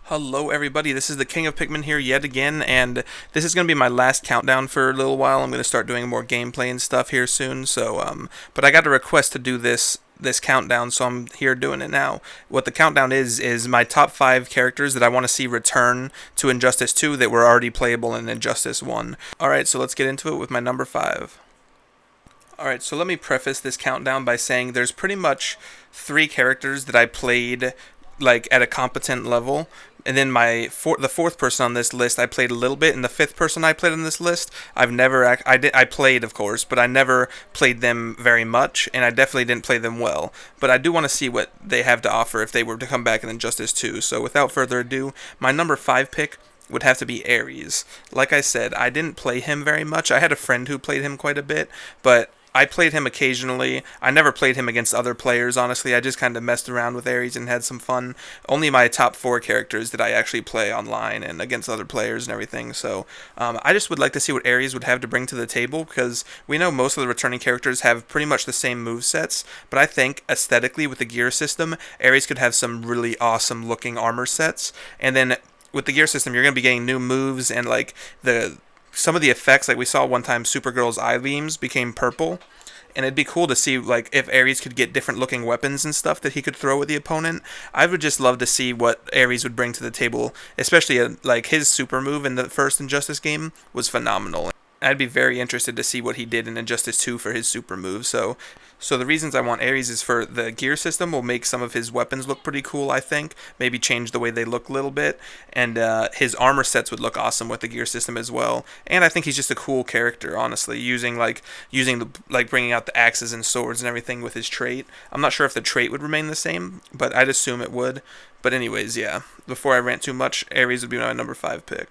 Hello everybody, this is the King of Pikmin here yet again, and this is going to be my last countdown for a little while. I'm going to start doing more gameplay and stuff here soon, but I got a request to do this countdown, so I'm here doing it now. What the countdown is my top 5 characters that I want to see return to Injustice 2 that were already playable in Injustice 1. Alright, so let's get into it with my number 5. Alright, so let me preface this countdown by saying there's pretty much 3 characters that I played like at a competent level, and then the fourth person on this list I played a little bit, and the fifth person I played on this list I played, of course, but I never played them very much, and I definitely didn't play them well. But I do want to see what they have to offer if they were to come back in Injustice 2. So without further ado, my number 5 pick would have to be Ares. Like I said, I didn't play him very much. I had a friend who played him quite a bit, but I played him occasionally. I never played him against other players, honestly. I just kind of messed around with Ares and had some fun. Only my top 4 characters did I actually play online and against other players and everything. So I just would like to see what Ares would have to bring to the table, because we know most of the returning characters have pretty much the same movesets, but I think aesthetically with the gear system, Ares could have some really awesome looking armor sets. And then with the gear system, you're going to be getting new moves, and like some of the effects, like we saw one time Supergirl's eye beams became purple, and it'd be cool to see like if Ares could get different looking weapons and stuff that he could throw at the opponent. I would just love to see what Ares would bring to the table, especially like his super move in the first Injustice game was phenomenal. I'd be very interested to see what he did in Injustice 2 for his super move. So the reasons I want Ares is for the gear system will make some of his weapons look pretty cool, I think. Maybe change the way they look a little bit. And his armor sets would look awesome with the gear system as well. And I think he's just a cool character, honestly, using bringing out the axes and swords and everything with his trait. I'm not sure if the trait would remain the same, but I'd assume it would. But anyways, yeah. Before I rant too much, Ares would be my number 5 pick.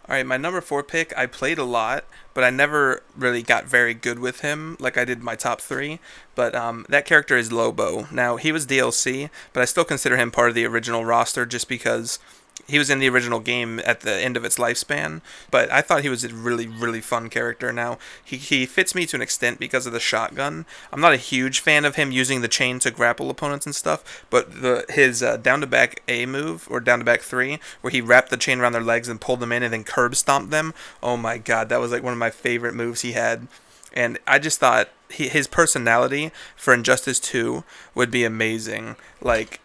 Alright, my number 4 pick, I played a lot, but I never really got very good with him like I did my top 3. But that character is Lobo. Now, he was DLC, but I still consider him part of the original roster just because he was in the original game at the end of its lifespan. But I thought he was a really, really fun character. Now, he fits me to an extent because of the shotgun. I'm not a huge fan of him using the chain to grapple opponents and stuff, but his down to back A move, or down to back 3, where he wrapped the chain around their legs and pulled them in and then curb stomped them, oh my god, that was like one of my favorite moves he had. And I just thought his personality for Injustice 2 would be amazing. Like,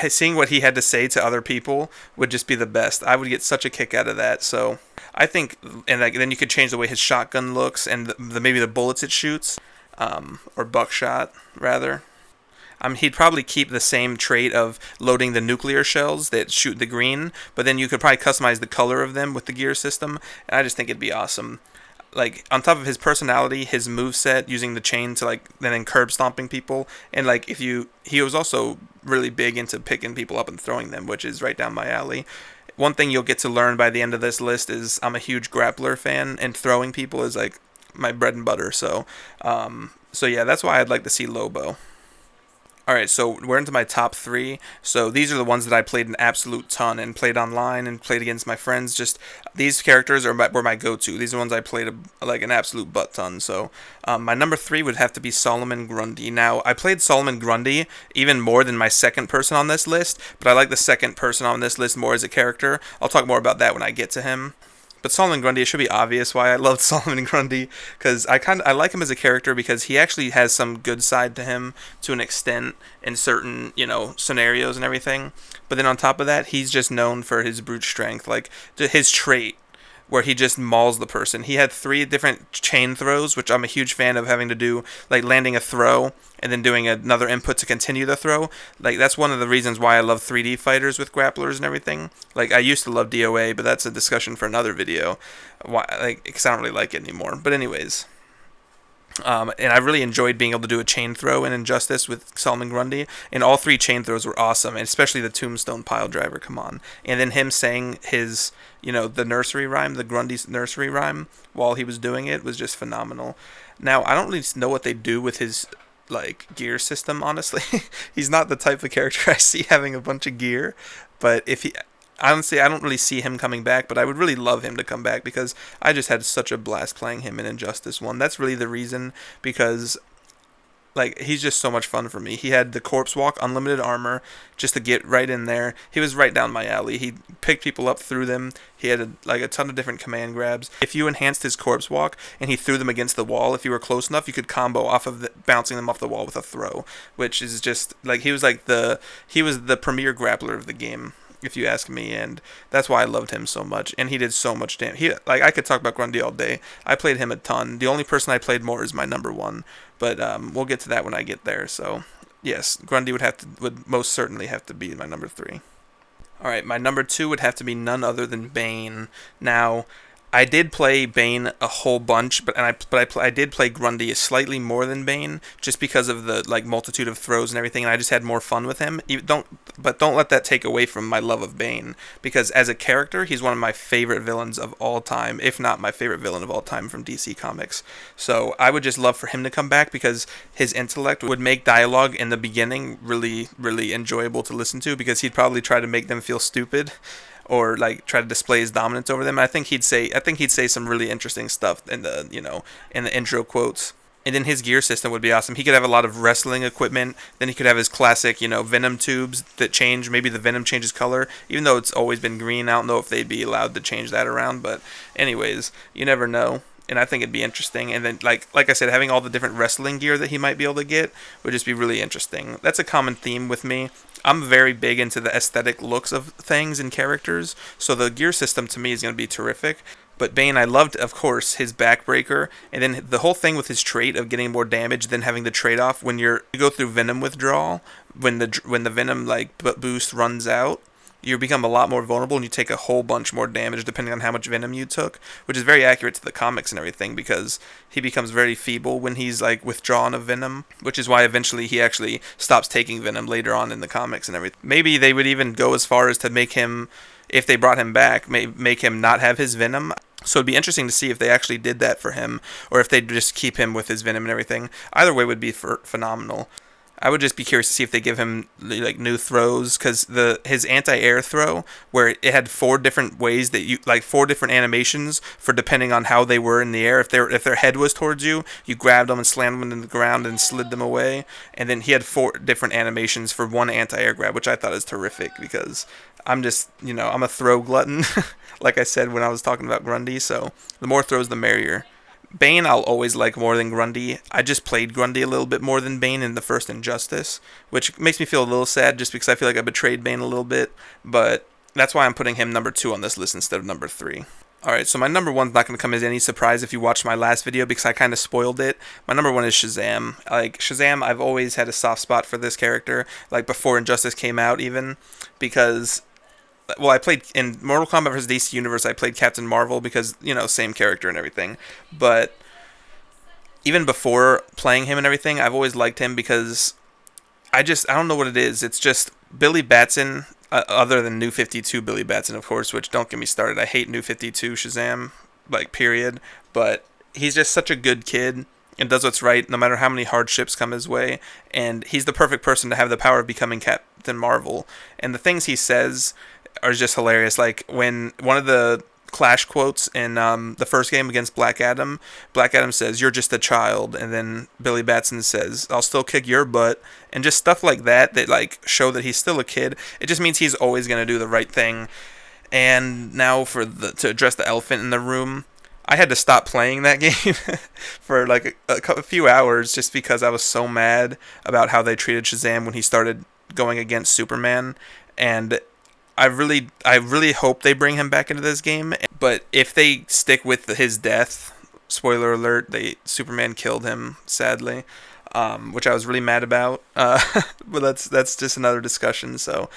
seeing what he had to say to other people would just be the best. I would get such a kick out of that. So I think, and like, then you could change the way his shotgun looks and maybe the bullets it shoots, or buckshot rather. He'd probably keep the same trait of loading the nuclear shells that shoot the green, but then you could probably customize the color of them with the gear system, and I just think it'd be awesome. Like, on top of his personality, his moveset, using the chain to like then curb stomping people, and like he was also really big into picking people up and throwing them, which is right down my alley. One thing you'll get to learn by the end of this list is I'm a huge grappler fan, and throwing people is like my bread and butter. So yeah, that's why I'd like to see Lobo. Alright, so we're into my top 3. So these are the ones that I played an absolute ton and played online and played against my friends. Just these characters were my go-to. These are the ones I played like an absolute butt ton. So my number 3 would have to be Solomon Grundy. Now, I played Solomon Grundy even more than my second person on this list, but I like the second person on this list more as a character. I'll talk more about that when I get to him. But Solomon Grundy, it should be obvious why I loved Solomon Grundy, because I like him as a character because he actually has some good side to him to an extent in certain, scenarios and everything. But then on top of that, he's just known for his brute strength, like his trait where he just mauls the person. He had 3 different chain throws, which I'm a huge fan of having to do, like landing a throw and then doing another input to continue the throw. Like, that's one of the reasons why I love 3D fighters with grapplers and everything. Like, I used to love DOA, but that's a discussion for another video. Why? Like, because I don't really like it anymore. But anyways. And I really enjoyed being able to do a chain throw in Injustice with Solomon Grundy, and all 3 chain throws were awesome, and especially the Tombstone Pile Driver, come on. And then him saying his, the nursery rhyme, the Grundy's nursery rhyme, while he was doing it was just phenomenal. Now, I don't really know what they do with his, like, gear system, honestly. He's not the type of character I see having a bunch of gear, but honestly, I don't really see him coming back, but I would really love him to come back because I just had such a blast playing him in Injustice 1. That's really the reason, because Like, he's just so much fun for me. He had the corpse walk, unlimited armor, just to get right in there. He was right down my alley. He picked people up through them. He had a ton of different command grabs. If you enhanced his corpse walk and he threw them against the wall, if you were close enough, you could combo off of bouncing them off the wall with a throw, which is just like he was the premier grappler of the game, if you ask me, and that's why I loved him so much. And he did so much damage. I could talk about Grundy all day. I played him a ton. The only person I played more is my number one, but we'll get to that when I get there. So yes, Grundy would most certainly have to be my number 3. All right, my number 2 would have to be none other than Bane. Now, I did play Bane a whole bunch, but I did play Grundy slightly more than Bane, just because of the multitude of throws and everything, and I just had more fun with him. Don't let that take away from my love of Bane, because as a character, he's one of my favorite villains of all time, if not my favorite villain of all time from DC Comics. So I would just love for him to come back, because his intellect would make dialogue in the beginning really, really enjoyable to listen to, because he'd probably try to make them feel stupid, or try to display his dominance over them. I think he'd say some really interesting stuff in the intro quotes. And then his gear system would be awesome. He could have a lot of wrestling equipment. Then he could have his classic, venom tubes that change. Maybe the venom changes color, even though it's always been green. I don't know if they'd be allowed to change that around, but anyways, you never know. And I think it'd be interesting. And then, like I said, having all the different wrestling gear that he might be able to get would just be really interesting. That's a common theme with me. I'm very big into the aesthetic looks of things and characters, so the gear system to me is going to be terrific. But Bane, I loved, of course, his backbreaker, and then the whole thing with his trait of getting more damage than having the trade-off when you go through venom withdrawal, when the venom boost runs out. You become a lot more vulnerable, and you take a whole bunch more damage depending on how much venom you took, which is very accurate to the comics and everything, because he becomes very feeble when he's withdrawn of venom, which is why eventually he actually stops taking venom later on in the comics and everything. Maybe they would even go as far as to make him, if they brought him back, make him not have his venom. So it'd be interesting to see if they actually did that for him, or if they'd just keep him with his venom and everything. Either way would be phenomenal. I would just be curious to see if they give him new throws, because his anti-air throw, where it had 4 different ways that you 4 different animations for depending on how they were in the air. If their head was towards you, you grabbed them and slammed them into the ground and slid them away. And then he had 4 different animations for one anti-air grab, which I thought is terrific, because I'm just I'm a throw glutton, like I said when I was talking about Grundy. So the more throws, the merrier. Bane I'll always like more than Grundy. I just played Grundy a little bit more than Bane in the first Injustice, which makes me feel a little sad just because I feel like I betrayed Bane a little bit, but that's why I'm putting him number 2 on this list instead of number 3. Alright, so my number 1's not going to come as any surprise if you watched my last video, because I kind of spoiled it. My number 1 is Shazam. Shazam, I've always had a soft spot for this character, before Injustice came out even, because... Well, I played in Mortal Kombat vs. DC Universe, I played Captain Marvel because, same character and everything. But even before playing him and everything, I've always liked him because I don't know what it is. It's just Billy Batson, other than New 52 Billy Batson, of course, which don't get me started. I hate New 52 Shazam, period. But he's just such a good kid and does what's right no matter how many hardships come his way. And he's the perfect person to have the power of becoming Captain Marvel. And the things he says are just hilarious. When one of the Clash quotes in the first game against Black Adam says, "You're just a child," and then Billy Batson says, "I'll still kick your butt," and just stuff like that show that he's still a kid. It just means he's always going to do the right thing. And now to address the elephant in the room, I had to stop playing that game for a few hours just because I was so mad about how they treated Shazam when he started going against Superman. And I really hope they bring him back into this game. But if they stick with his death, spoiler alert, Superman killed him, sadly, which I was really mad about. But that's just another discussion. So,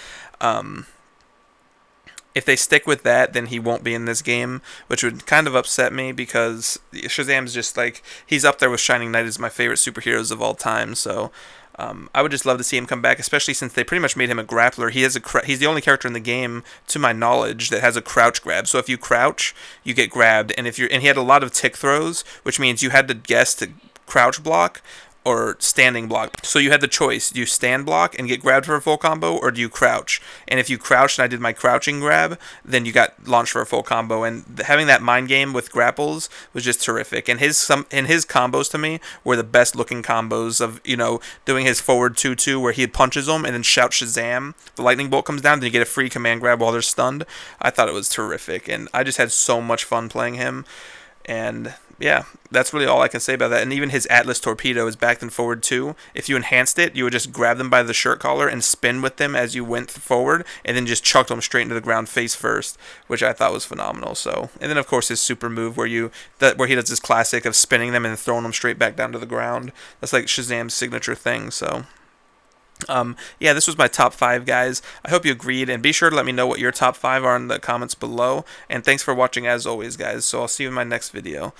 if they stick with that, then he won't be in this game, which would kind of upset me because Shazam's just he's up there with Shining Knight as my favorite superheroes of all time. So I would just love to see him come back, especially since they pretty much made him a grappler. He's the only character in the game, to my knowledge, that has a crouch grab. So if you crouch, you get grabbed, and he had a lot of tick throws, which means you had to guess to crouch block, or standing block. So you had the choice: do you stand block and get grabbed for a full combo, or do you crouch? And if you crouched and I did my crouching grab, then you got launched for a full combo. And having that mind game with grapples was just terrific. And his combos to me were the best looking combos of, you know, doing his forward 2-2 where he punches them and then shout Shazam. The lightning bolt comes down, then you get a free command grab while they're stunned. I thought it was terrific, and I just had so much fun playing him. And yeah, that's really all I can say about that. And even his Atlas Torpedo is backed and forward too. If you enhanced it, you would just grab them by the shirt collar and spin with them as you went forward, and then just chuck them straight into the ground face first, which I thought was phenomenal. So, and then of course his super move where where he does this classic of spinning them and throwing them straight back down to the ground. That's like Shazam's signature thing. So. Yeah, this was my top 5, guys. I hope you agreed, and be sure to let me know what your top 5 are in the comments below. And thanks for watching as always, guys. So I'll see you in my next video.